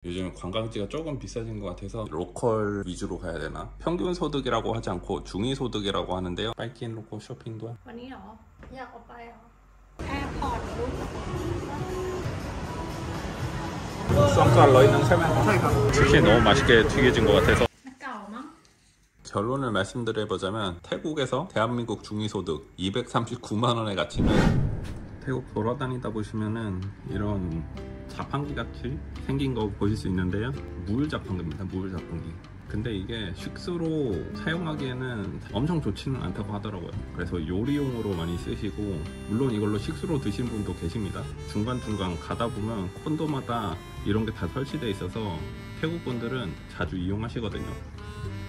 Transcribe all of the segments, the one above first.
요즘 관광지가 조금 비싸진 것 같아서 로컬 위주로 가야 되나? 평균 소득이라고 하지 않고 중위 소득이라고 하는데요. 빠이킨 로컬 쇼핑도 วันนี้เหรออยากออกไปเหรอแอร์พอร์ตรู้ 썸쌀 넣는 치킨이 너무 맛있게 튀겨진 것 같아서. เก่ามั้ง 결론을 말씀드려보자면 태국에서 대한민국 중위소득 239만 원의 가치는 태국 돌아다니다 보시면은 이런 자판기 같이 생긴 거 보실 수 있는데요. 물 자판기입니다. 물 자판기. 근데 이게 식수로 사용하기에는 엄청 좋지는 않다고 하더라고요. 그래서 요리용으로 많이 쓰시고, 물론 이걸로 식수로 드신 분도 계십니다. 중간중간 가다 보면 콘도마다 이런 게 다 설치되어 있어서 태국 분들은 자주 이용하시거든요.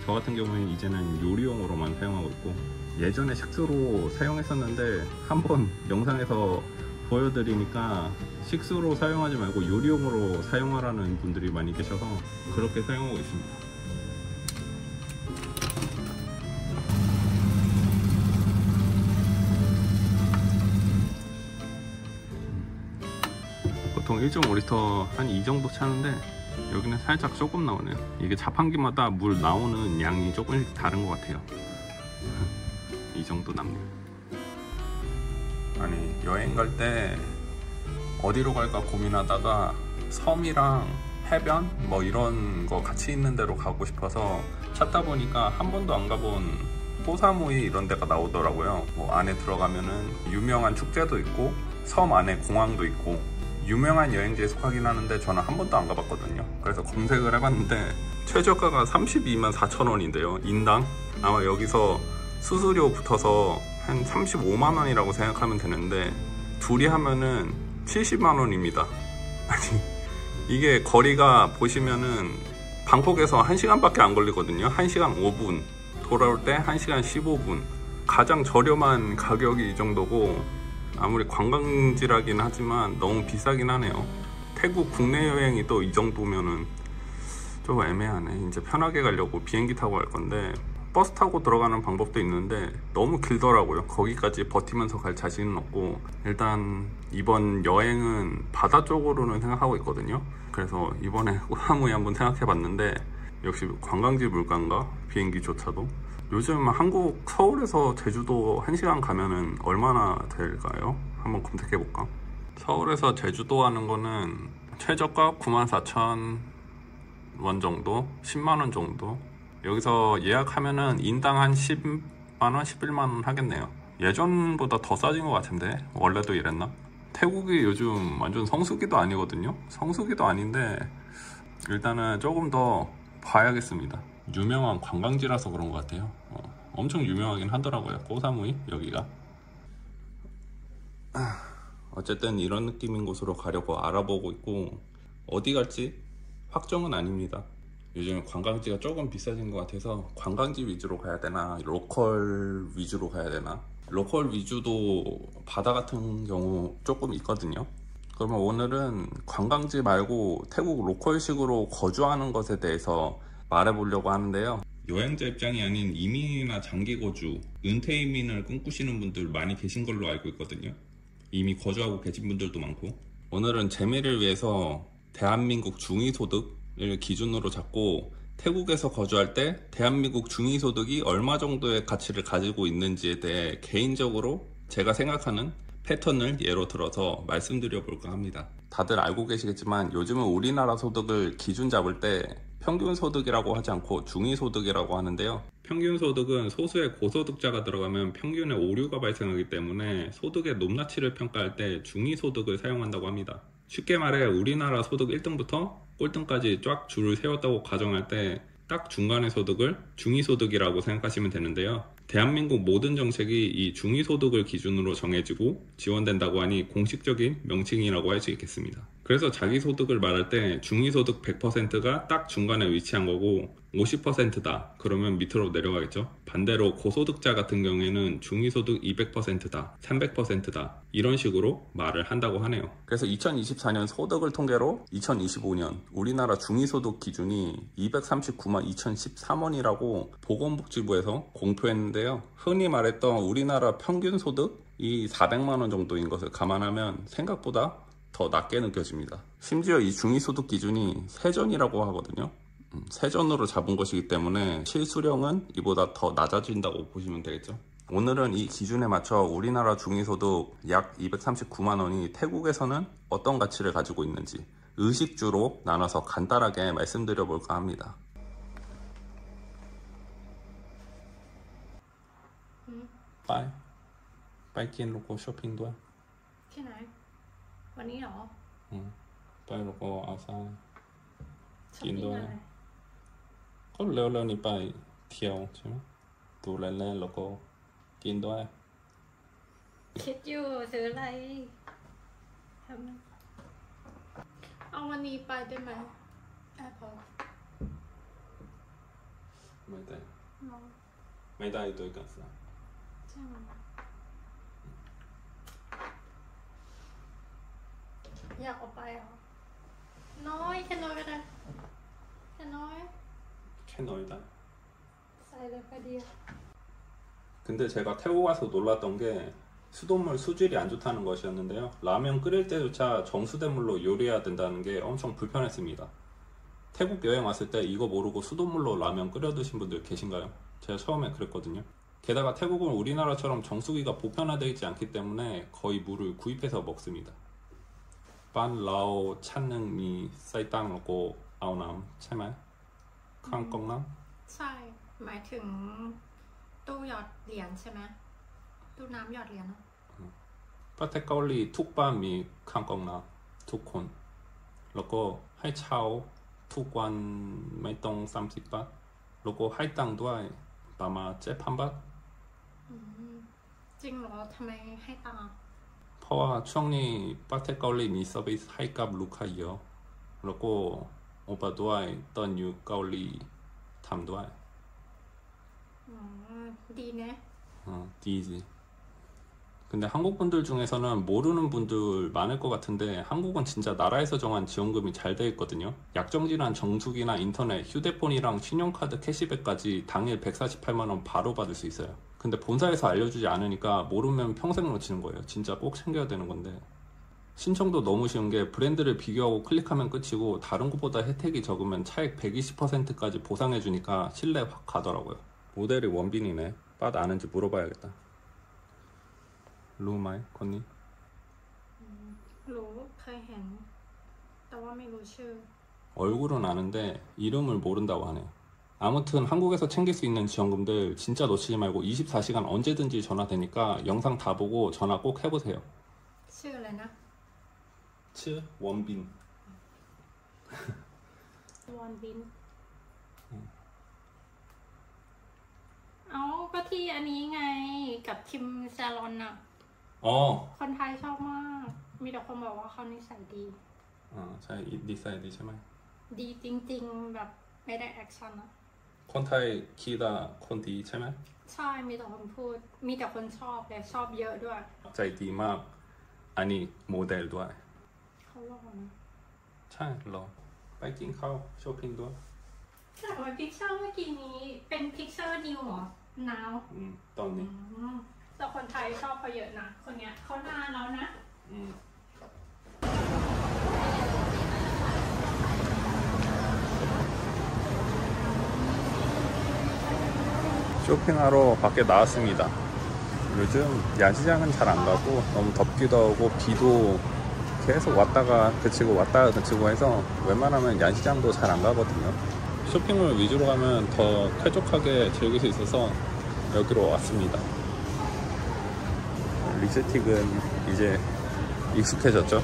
저 같은 경우에는 이제는 요리용으로만 사용하고 있고, 예전에 식수로 사용했었는데 한번 영상에서 보여드리니까 식수로 사용하지 말고 요리용으로 사용하라는 분들이 많이 계셔서 그렇게 사용하고 있습니다. 보통 1.5리터 한 이 정도 차는데 여기는 살짝 조금 나오네요. 이게 자판기마다 물 나오는 양이 조금씩 다른 것 같아요. 이 정도 납니다. 아니, 여행 갈 때 어디로 갈까 고민하다가 섬이랑 해변 뭐 이런 거 같이 있는 데로 가고 싶어서 찾다 보니까 한 번도 안 가본 포사무이 이런 데가 나오더라고요. 뭐 안에 들어가면은 유명한 축제도 있고 섬 안에 공항도 있고 유명한 여행지에 속하긴 하는데 저는 한 번도 안 가봤거든요. 그래서 검색을 해봤는데 최저가가 32만 4천 원인데요, 인당. 아마 여기서 수수료 붙어서 한 35만 원이라고 생각하면 되는데 둘이 하면은 70만 원입니다. 아니, 이게 거리가 보시면은 방콕에서 1시간밖에 안 걸리거든요. 1시간 5분, 돌아올 때 1시간 15분. 가장 저렴한 가격이 이 정도고, 아무리 관광지라긴 하지만 너무 비싸긴 하네요. 태국 국내 여행이 또 이 정도면은 좀 애매하네. 이제 편하게 가려고 비행기 타고 갈 건데 버스 타고 들어가는 방법도 있는데 너무 길더라고요. 거기까지 버티면서 갈 자신은 없고, 일단 이번 여행은 바다 쪽으로는 생각하고 있거든요. 그래서 이번에 호라무이 한번 생각해 봤는데 역시 관광지 물가인가? 비행기조차도. 요즘 한국 서울에서 제주도 1시간 가면은 얼마나 될까요? 한번 검색해 볼까? 서울에서 제주도 가는 거는 최저가 94,000원 정도? 10만원 정도? 여기서 예약하면은 인당 한 10만원, 11만원 하겠네요. 예전보다 더 싸진 것 같은데? 원래도 이랬나? 태국이 요즘 완전 성수기도 아니거든요? 성수기도 아닌데 일단은 조금 더 봐야겠습니다. 유명한 관광지라서 그런 것 같아요. 엄청 유명하긴 하더라고요, 꼬사무이 여기가. 어쨌든 이런 느낌인 곳으로 가려고 알아보고 있고, 어디 갈지 확정은 아닙니다. 요즘 관광지가 조금 비싸진 것 같아서 관광지 위주로 가야 되나 로컬 위주로 가야 되나. 로컬 위주도 바다 같은 경우 조금 있거든요. 그러면 오늘은 관광지 말고 태국 로컬식으로 거주하는 것에 대해서 말해보려고 하는데요. 여행자 입장이 아닌 이민이나 장기 거주, 은퇴 이민을 꿈꾸시는 분들 많이 계신 걸로 알고 있거든요. 이미 거주하고 계신 분들도 많고. 오늘은 재미를 위해서 대한민국 중위소득을 기준으로 잡고 태국에서 거주할 때 대한민국 중위소득이 얼마 정도의 가치를 가지고 있는지에 대해 개인적으로 제가 생각하는 패턴을 예로 들어서 말씀드려 볼까 합니다. 다들 알고 계시겠지만 요즘은 우리나라 소득을 기준 잡을 때 평균 소득이라고 하지 않고 중위 소득이라고 하는데요. 평균 소득은 소수의 고소득자가 들어가면 평균의 오류가 발생하기 때문에 소득의 높낮이를 평가할 때 중위 소득을 사용한다고 합니다. 쉽게 말해 우리나라 소득 1등부터 꼴등까지 쫙 줄을 세웠다고 가정할 때 딱 중간의 소득을 중위소득이라고 생각하시면 되는데요. 대한민국 모든 정책이 이 중위소득을 기준으로 정해지고 지원된다고 하니 공식적인 명칭이라고 할 수 있겠습니다. 그래서 자기 소득을 말할 때 중위소득 100%가 딱 중간에 위치한 거고 50%다 그러면 밑으로 내려가겠죠. 반대로 고소득자 같은 경우에는 중위소득 200%다 300%다 이런 식으로 말을 한다고 하네요. 그래서 2024년 소득을 통계로 2025년 우리나라 중위소득 기준이 239만 2013원이라고 보건복지부에서 공표했는데요. 흔히 말했던 우리나라 평균 소득이 400만원 정도인 것을 감안하면 생각보다 더 낮게 느껴집니다. 심지어 이 중위소득 기준이 세전이라고 하거든요. 세전으로 잡은 것이기 때문에 실수령은 이보다 더 낮아진다고 보시면 되겠죠. 오늘은 이 기준에 맞춰 우리나라 중위소득 약 239만 원이 태국에서는 어떤 가치를 가지고 있는지 의식주로 나눠서 간단하게 말씀드려 볼까 합니다. 빠이 낀 로고 쇼핑ด้วย ที่ไหนวันนี้เหรอ 빠이 로고 아사 ช้อปปิ้งอะไร ก็เร็วๆนี้ไปเที่ยวใช่ไหมดูเล่นๆแล้วก็กินด้วย คิดอยู่ซื้ออะไรทำไมเอาวันนี้ไปได้ไหมแอร์พอร์ต ไม่ได้ น้อง ไม่ได้ด้วยกันซะ ใช่ไหมอยากออกไปเหรอน้อยแค่น้อยก็ได้แค่น้อย 캐널다. ใส่เลยพอดี 근데 제가 태국 와서 놀랐던 게 수돗물 수질이 안 좋다는 것이었는데요. 라면 끓일 때조차 정수된 물로 요리해야 된다는 게 엄청 불편했습니다. 태국 여행 왔을 때 이거 모르고 수돗물로 라면 끓여 드신 분들 계신가요? 제가 처음에 그랬거든요. 게다가 태국은 우리나라처럼 정수기가 보편화되어 있지 않기 때문에 거의 물을 구입해서 먹습니다. 빤 라오 찬능 미 사이땅 먹고 아오남 채말 칸꽁남 ใช่หมายถึงตู้หยอดเหรียญใช่ไหมตู้น้ำหยอดเหรียญอะ 파테카올리 툭반 미 칸꽁나 투콘แล้วก็ให้เช่าทุกวันไม่ต้อง30 บาทแล้วก็ให้ตังค์ด้วยประมาณ7,000 บาท จริงเหรอทำไมให้ตังค์อะ เพราะว่าช่วงนี้ประเทศเกาหลีมีเซอร์วิสให้กับลูกค้าเยอะแล้วก็โอปาด้วยตอนอยู่เกาหลีทำด้วย ดีนะ 디지. 근데 한국 분들 중에서는 모르는 분들 많을 것 같은데 한국은 진짜 나라에서 정한 지원금이 잘 돼 있거든요. 약정질환 정수기나 인터넷, 휴대폰이랑 신용카드 캐시백까지 당일 148만 원 바로 받을 수 있어요. 근데 본사에서 알려주지 않으니까 모르면 평생 놓치는 거예요. 진짜 꼭 챙겨야 되는 건데. 신청도 너무 쉬운 게 브랜드를 비교하고 클릭하면 끝이고 다른 곳보다 혜택이 적으면 차액 120%까지 보상해 주니까 신뢰 확 가더라고요. 모델이 원빈이네. 빠 아는지 물어봐야겠다. 루마이 코니? รู้เคยเห็นแต่ว่าไม่รู้ชื่อ 얼굴은 아는데 이름을 모른다고 하네요. 아무튼 한국에서 챙길 수 있는 지원금들 진짜 놓치지 말고 24시간 언제든지 전화 되니까 영상 다 보고 전화 꼭 해보세요. ชื่ออะไรนะ 츠 원빈. วอนบินเอาก็ที่อันนี้ไงกับคิมซาลอนอะ คนไทยชอบมากมีแต่คนบอกว่าเขานิสัยดี ใช่ดีไซน์ดีใช่ไหม ดีจริงๆแบบไม่ได้แอคชั่นอะ คนไทยคีดาคนดีใช่ไหม ใช่มีแต่คนพูดมีแต่คนชอบเลยชอบเยอะด้วย ใจดีมากอันนี้โมเดลด้วย เขาหล่อนะ ใช่รอไปกินข้าวช้อปปิ้งด้วย แต่ว่าพิกเซอร์เมื่อกี้นี้เป็นพิกเซอร์นิวเหรอ now ตอนนี้ แต่คนไทยชอบเขาเยอะนะคนเนี้ยเขานานแล้วนะ 쇼핑하러 밖에 나왔습니다. 요즘 야시장은 잘 안 가고 너무 덥기도 하고 비도 계속 왔다가 그치고 왔다가 그치고 해서 웬만하면 야시장도 잘 안 가거든요. 쇼핑몰 위주로 가면 더 쾌적하게 즐길 수 있어서 여기로 왔습니다. 립스틱은 이제 익숙해졌죠.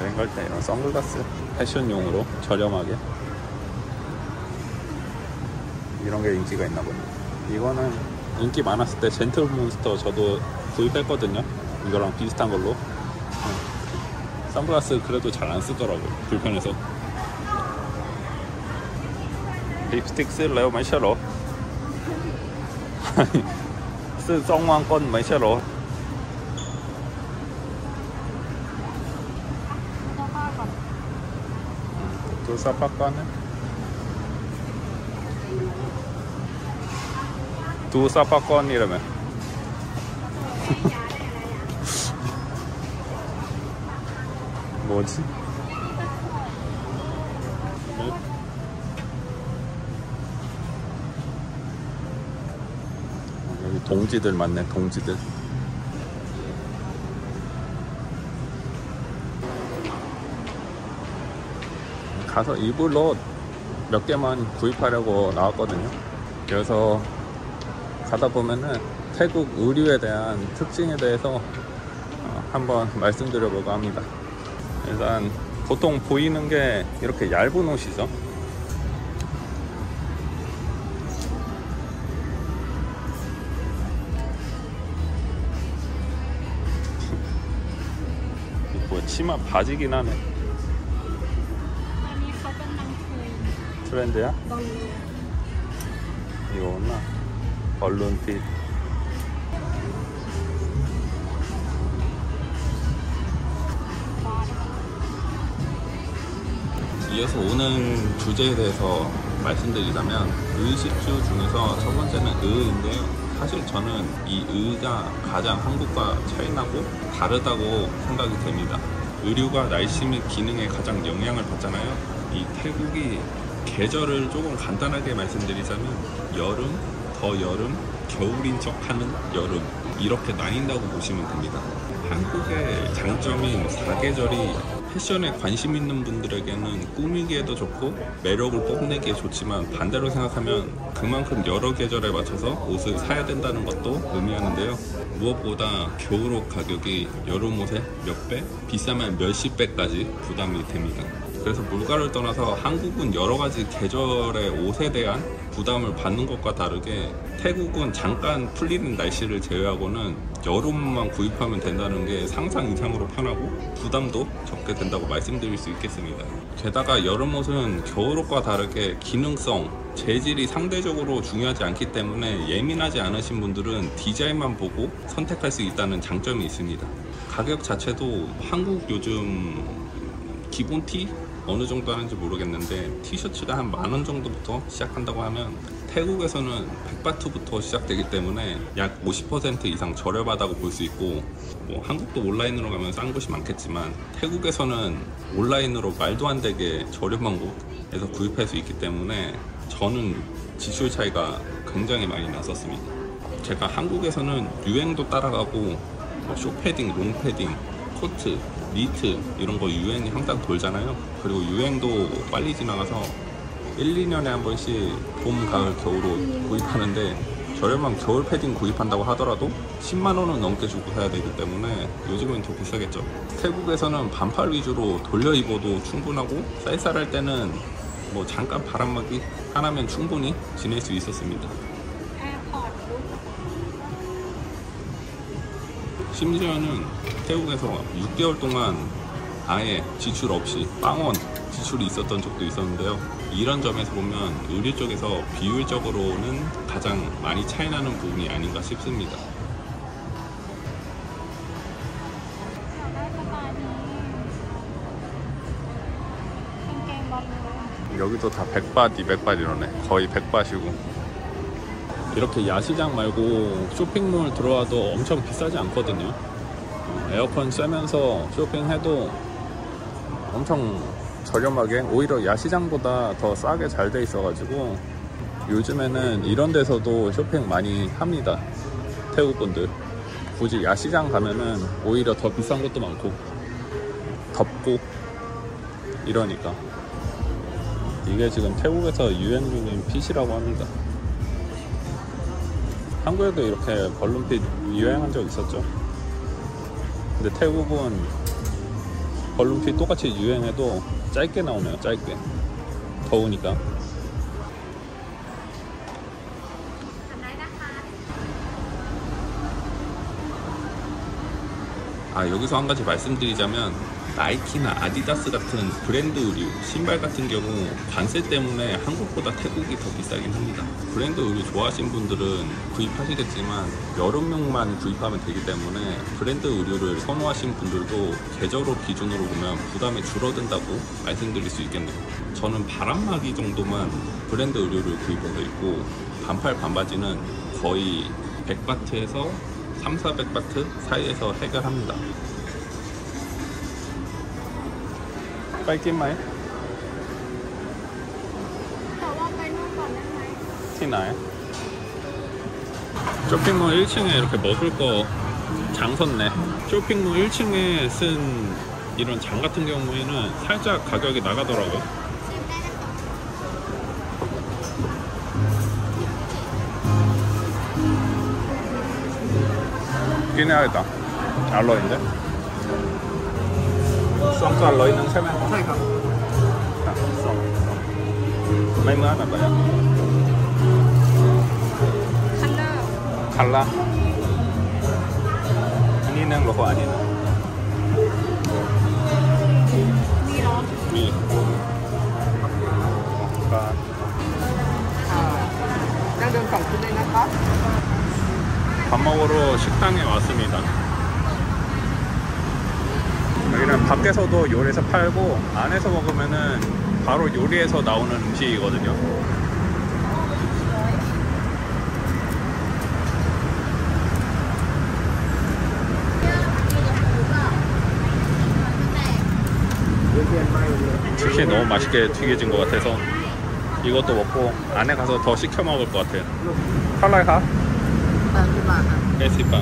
여행 갈 때 이런 선글라스 패션용으로 저렴하게 이런 게 인기가 있나 보네요. 이거는 인기 많았을 때 젠틀몬스터 저도 구입했거든요. 이거랑 비슷한 걸로. 선글라스 그래도 잘 안 쓰더라고요. 불편해서. 립스틱 쓸래요? ไม่ใช่เหรอ? ซื้อ2만 건 ไม่ใช่เหรอ? 또 사파과네? 두 사파건이라며. 뭐지? 네? 여기 동지들 많네, 동지들. 가서 입을 옷 몇 개만 구입하려고 나왔거든요. 그래서 가다 보면은 태국 의류에 대한 특징에 대해서 한번 말씀드려보고 합니다. 일단 보통 보이는 게 이렇게 얇은 옷이죠. 뭐 치마 바지긴 하네. 아니 가방랑 트렌드야? 그 이거구나. 벌룬핏. 이어서 오늘 주제에 대해서 말씀드리자면 의식주 중에서 첫 번째는 의인데요. 사실 저는 이 의가 가장 한국과 차이나고 다르다고 생각이 됩니다. 의류가 날씨 및 기능에 가장 영향을 받잖아요. 이 태국이 계절을 조금 간단하게 말씀드리자면 여름, 더 여름, 겨울인 척하는 여름 이렇게 나뉜다고 보시면 됩니다. 한국의 장점인 사계절이 패션에 관심 있는 분들에게는 꾸미기에도 좋고 매력을 뽐내기에 좋지만 반대로 생각하면 그만큼 여러 계절에 맞춰서 옷을 사야 된다는 것도 의미하는데요. 무엇보다 겨울옷 가격이 여름옷의 몇 배, 비싸면 몇십 배까지 부담이 됩니다. 그래서 물가를 떠나서 한국은 여러 가지 계절의 옷에 대한 부담을 받는 것과 다르게 태국은 잠깐 풀리는 날씨를 제외하고는 여름만 구입하면 된다는 게 상상 이상으로 편하고 부담도 적게 된다고 말씀드릴 수 있겠습니다. 게다가 여름옷은 겨울옷과 다르게 기능성, 재질이 상대적으로 중요하지 않기 때문에 예민하지 않으신 분들은 디자인만 보고 선택할 수 있다는 장점이 있습니다. 가격 자체도 한국 요즘 기본 티? 어느 정도 하는지 모르겠는데 티셔츠가 한 10,000원 정도부터 시작한다고 하면 태국에서는 100바트부터 시작되기 때문에 약 50% 이상 저렴하다고 볼 수 있고, 뭐 한국도 온라인으로 가면 싼 곳이 많겠지만 태국에서는 온라인으로 말도 안 되게 저렴한 곳에서 구입할 수 있기 때문에 저는 지출 차이가 굉장히 많이 났었습니다. 제가 한국에서는 유행도 따라가고 뭐 쇼패딩, 롱패딩, 코트, 니트 이런 거 유행이 항상 돌잖아요. 그리고 유행도 빨리 지나가서 1, 2년에 한 번씩 봄, 가을, 겨울옷 구입하는데 저렴한 겨울 패딩 구입한다고 하더라도 10만 원은 넘게 주고 사야 되기 때문에 요즘은 더 비싸겠죠. 태국에서는 반팔 위주로 돌려 입어도 충분하고 쌀쌀할 때는 뭐 잠깐 바람막이 하나면 충분히 지낼 수 있었습니다. 심지어는 태국에서 6개월 동안 아예 지출 없이 빵원 지출이 있었던 적도 있었는데요. 이런 점에서 보면 의류 쪽에서 비율적으로는 가장 많이 차이나는 부분이 아닌가 싶습니다. 여기도 다 100밭, 200밭 이러네. 거의 100밭이고. 이렇게 야시장 말고 쇼핑몰 들어와도 엄청 비싸지 않거든요. 에어컨 쐬면서 쇼핑해도 엄청 저렴하게, 오히려 야시장보다 더 싸게 잘 돼 있어가지고 요즘에는 이런 데서도 쇼핑 많이 합니다. 태국 분들 굳이 야시장 가면은 오히려 더 비싼 것도 많고 덥고 이러니까. 이게 지금 태국에서 유행 중인 핏이라고 합니다. 한국에도 이렇게 벌룬핏 유행한 적 있었죠. 근데 태국은 벌룬핏 똑같이 유행해도 짧게 나오네요. 짧게. 더우니까. 여기서 한 가지 말씀드리자면 나이키나 아디다스 같은 브랜드 의류, 신발 같은 경우 관세 때문에 한국보다 태국이 더 비싸긴 합니다. 브랜드 의류 좋아하시는 분들은 구입하시겠지만 여름용만 구입하면 되기 때문에 브랜드 의류를 선호하시는 분들도 계절로 기준으로 보면 부담이 줄어든다고 말씀드릴 수 있겠네요. 저는 바람막이 정도만 브랜드 의류를 구입해서 입고 반팔 반바지는 거의 100바트에서 3, 400바트 사이에서 해결합니다. ไปกินไหม แต่ว่าไปนู่นก่อนได้ไหม ที่ไหน 쇼핑몰 1층에 이렇게 먹을 거 장 섰네. 쇼핑몰 1층에 쓴 이런 장 같은 경우에는 살짝 가격이 나가더라고. ชิมได้นะคะ 끼내야겠다. 알로인데? 썸도 알로이는 세면 ใช่ครับ 썸. mấy mớ là vậy? คัลเลอร์ 칼라. 아니는 로고 아니는. มีเหรอ 미. 그러니까 นั่งเดิน2 ชุดเลยนะครับ 밥 먹으러 식당에 왔습니다. 여기는 밖에서도 요리해서 팔고 안에서 먹으면은 바로 요리해서 나오는 음식이거든요. 치킨이 너무 맛있게 튀겨진 것 같아서 이것도 먹고 안에 가서 더 시켜 먹을 것 같아요. 칼라이 가? 80 บาทครับ 80반.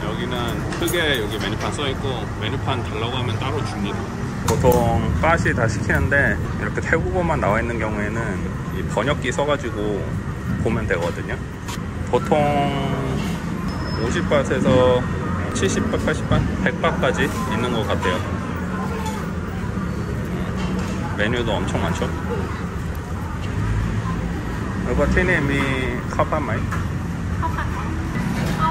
여기는 크게 여기 메뉴판 써있고 메뉴판 달라고 하면 따로 줍니다. 보통 빠시 다 시키는데 이렇게 태국어만 나와 있는 경우에는 이 번역기 써가지고 보면 되거든요. 보통 50바트에서 70바, 80바, 100바까지 있는 것 같아요. 메뉴도 엄청 많죠. 여보 티니 미 카파 마이? ข้าวผัดเอา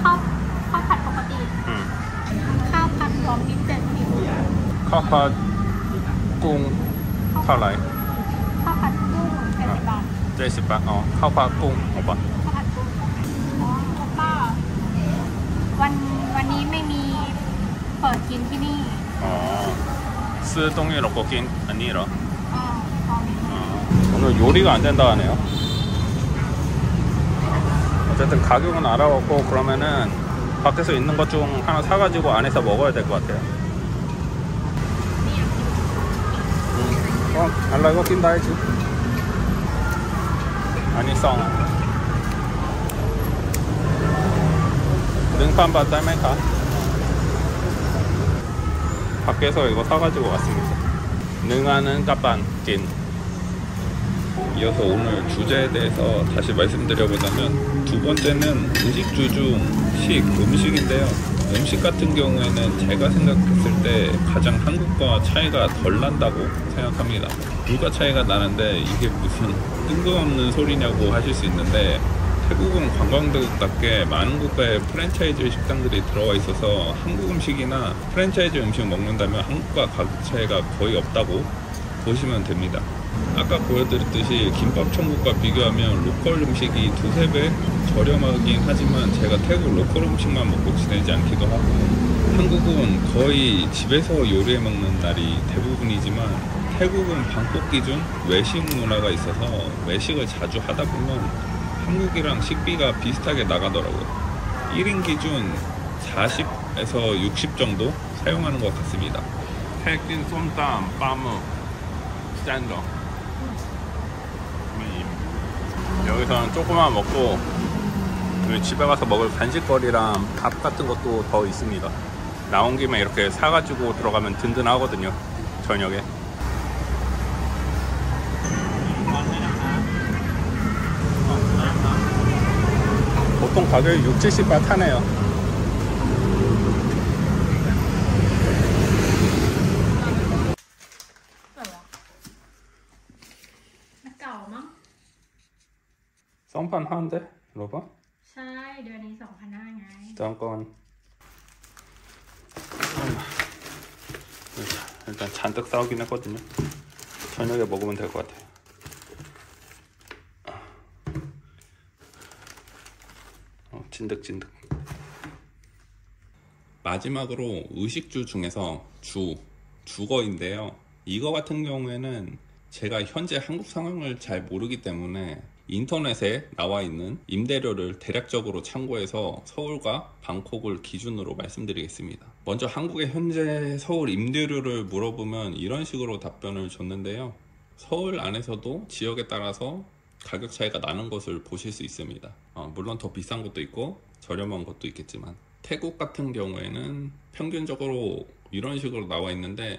ข้าวผัดปกติ 응. ข้าวผัดพร้อมมิตร70 카파 꿍 타라이? ข้าวผัดกุ้ง80 บาท 70바. 카파 꿍 오빠. ข้าวผัดกุ้งอ๋อโอป้าวันนี้ไม่มีเปิดกินที่นี่ 스동이 로꼬긴 아니라. อ๋อพอมี 오늘 요리가 안 된다 하네요. 어쨌든 가격은 알아봤고 그러면은 밖에서 있는 것 중 하나 사가지고 안에서 먹어야 될 것 같아요. 알라 이거 낀다 해지. 아니 썽. 능판바 딸메카. 밖에서 이거 사가지고 왔습니다. 능하는 까빤 낀. 이어서 오늘 주제에 대해서 다시 말씀드려보자면 두 번째는 의식주 중 음식인데요. 음식 같은 경우에는 제가 생각했을 때 가장 한국과 차이가 덜 난다고 생각합니다. 물가 차이가 나는데 이게 무슨 뜬금없는 소리냐고 하실 수 있는데 태국은 관광객답게 많은 국가의 프랜차이즈 식당들이 들어와 있어서 한국 음식이나 프랜차이즈 음식 먹는다면 한국과 가격 차이가 거의 없다고 보시면 됩니다. 아까 보여드렸듯이 김밥 천국과 비교하면 로컬 음식이 2~3배 저렴하긴 하지만 제가 태국 로컬 음식만 먹고 지내지 않기도 하고 한국은 거의 집에서 요리해 먹는 날이 대부분이지만 태국은 방콕 기준 외식 문화가 있어서 외식을 자주 하다 보면 한국이랑 식비가 비슷하게 나가더라고요. 1인 기준 40에서 60 정도 사용하는 것 같습니다. 태긴 솜땀, 빠무, 짠더 여기서는 조금만 먹고 여기 집에 가서 먹을 간식거리랑 밥 같은 것도 더 있습니다. 나온 김에 이렇게 사가지고 들어가면 든든하거든요. 저녁에. 보통 가격이 60~70바트 하네요. 썸판 하는데? 로바? ใช่เดือนนี้ 2,500 ไง 잠깐. 일단 잔뜩 싸우긴 했거든요. 저녁에 먹으면 될 것 같아요. 진득진득. 마지막으로 의식주 중에서 주거인데요. 이거 같은 경우에는 제가 현재 한국 상황을 잘 모르기 때문에 인터넷에 나와 있는 임대료를 대략적으로 참고해서 서울과 방콕을 기준으로 말씀드리겠습니다. 먼저 한국의 현재 서울 임대료를 물어보면 이런 식으로 답변을 줬는데요. 서울 안에서도 지역에 따라서 가격 차이가 나는 것을 보실 수 있습니다. 물론 더 비싼 것도 있고 저렴한 것도 있겠지만, 태국 같은 경우에는 평균적으로 이런 식으로 나와 있는데,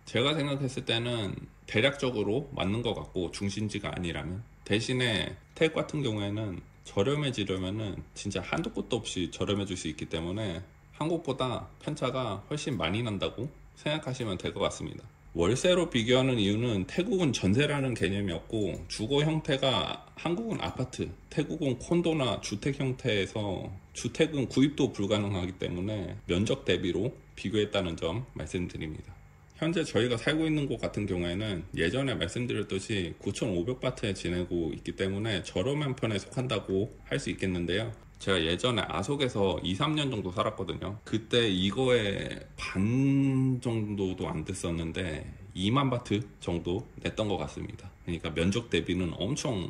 제가 생각했을 때는 대략적으로 맞는 것 같고, 중심지가 아니라면. 대신에 태국 같은 경우에는 저렴해지려면은 진짜 한도 끝도 없이 저렴해질 수 있기 때문에 한국보다 편차가 훨씬 많이 난다고 생각하시면 될 것 같습니다. 월세로 비교하는 이유는 태국은 전세라는 개념이 없고, 주거 형태가 한국은 아파트, 태국은 콘도나 주택 형태에서 주택은 구입도 불가능하기 때문에 면적 대비로 비교했다는 점 말씀드립니다. 현재 저희가 살고 있는 곳 같은 경우에는 예전에 말씀드렸듯이 9,500바트에 지내고 있기 때문에 저렴한 편에 속한다고 할 수 있겠는데요. 제가 예전에 아속에서 2-3년 정도 살았거든요. 그때 이거의 반 정도도 안 됐었는데 2만 바트 정도 냈던 것 같습니다. 그러니까 면적 대비는 엄청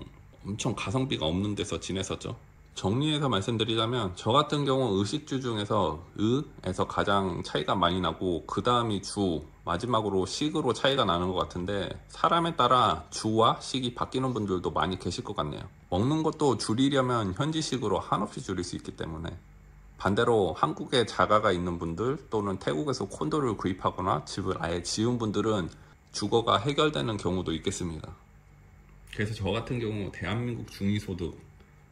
가성비가 없는 데서 지냈었죠. 정리해서 말씀드리자면, 저 같은 경우 의식주 중에서 의에서 가장 차이가 많이 나고, 그 다음이 주, 마지막으로 식으로 차이가 나는 것 같은데, 사람에 따라 주와 식이 바뀌는 분들도 많이 계실 것 같네요. 먹는 것도 줄이려면 현지식으로 한없이 줄일 수 있기 때문에. 반대로 한국에 자가가 있는 분들 또는 태국에서 콘도를 구입하거나 집을 아예 지은 분들은 주거가 해결되는 경우도 있겠습니다. 그래서 저 같은 경우 대한민국 중위소득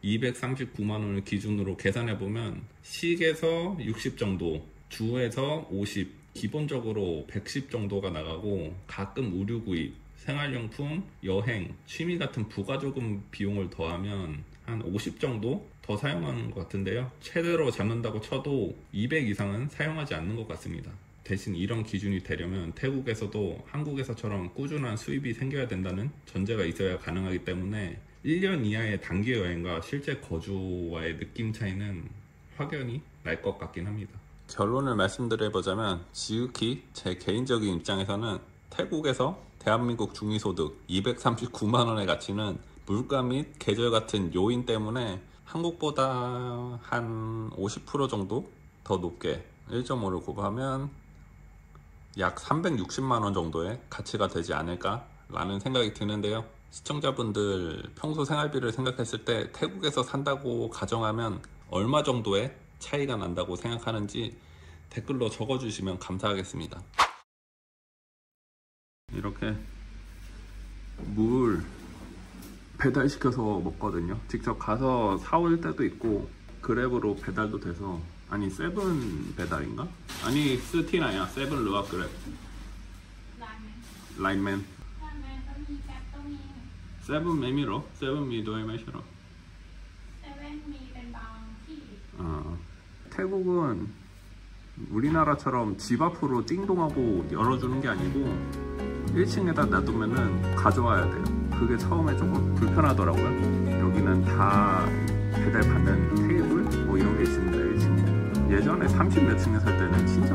239만원을 기준으로 계산해보면 식에서 60 정도, 주에서 50, 기본적으로 110 정도가 나가고, 가끔 의류 구입, 생활용품, 여행, 취미 같은 부가조금 비용을 더하면 한 50 정도 더 사용하는 것 같은데요. 최대로 잡는다고 쳐도 200 이상은 사용하지 않는 것 같습니다. 대신 이런 기준이 되려면 태국에서도 한국에서처럼 꾸준한 수입이 생겨야 된다는 전제가 있어야 가능하기 때문에 1년 이하의 단기 여행과 실제 거주와의 느낌 차이는 확연히 날 것 같긴 합니다. 결론을 말씀드려보자면, 지극히 제 개인적인 입장에서는 태국에서 대한민국 중위소득 239만원의 가치는 물가 및 계절 같은 요인 때문에 한국보다 한 50% 정도 더 높게 1.5를 곱하면 약 360만원 정도의 가치가 되지 않을까 라는 생각이 드는데요. 시청자분들 평소 생활비를 생각했을 때 태국에서 산다고 가정하면 얼마 정도의 차이가 난다고 생각하는지 댓글로 적어주시면 감사하겠습니다. 이렇게 물 배달시켜서 먹거든요. 직접 가서 사올 때도 있고, 그랩으로 배달도 돼서, 아니 세븐 배달인가? 아니 스티나야, 세븐 르아 그랩 라인맨 세븐 메미로? 세븐 미도에 메시로. 태국은 우리나라처럼 집 앞으로 띵동하고 열어주는 게 아니고 1층에다 놔두면은 가져와야 돼요. 그게 처음에 조금 불편하더라고요. 여기는 다 배달 받는 테이블 뭐 이런 게 있습니다. 1층에. 예전에 30몇 층에 살 때는 진짜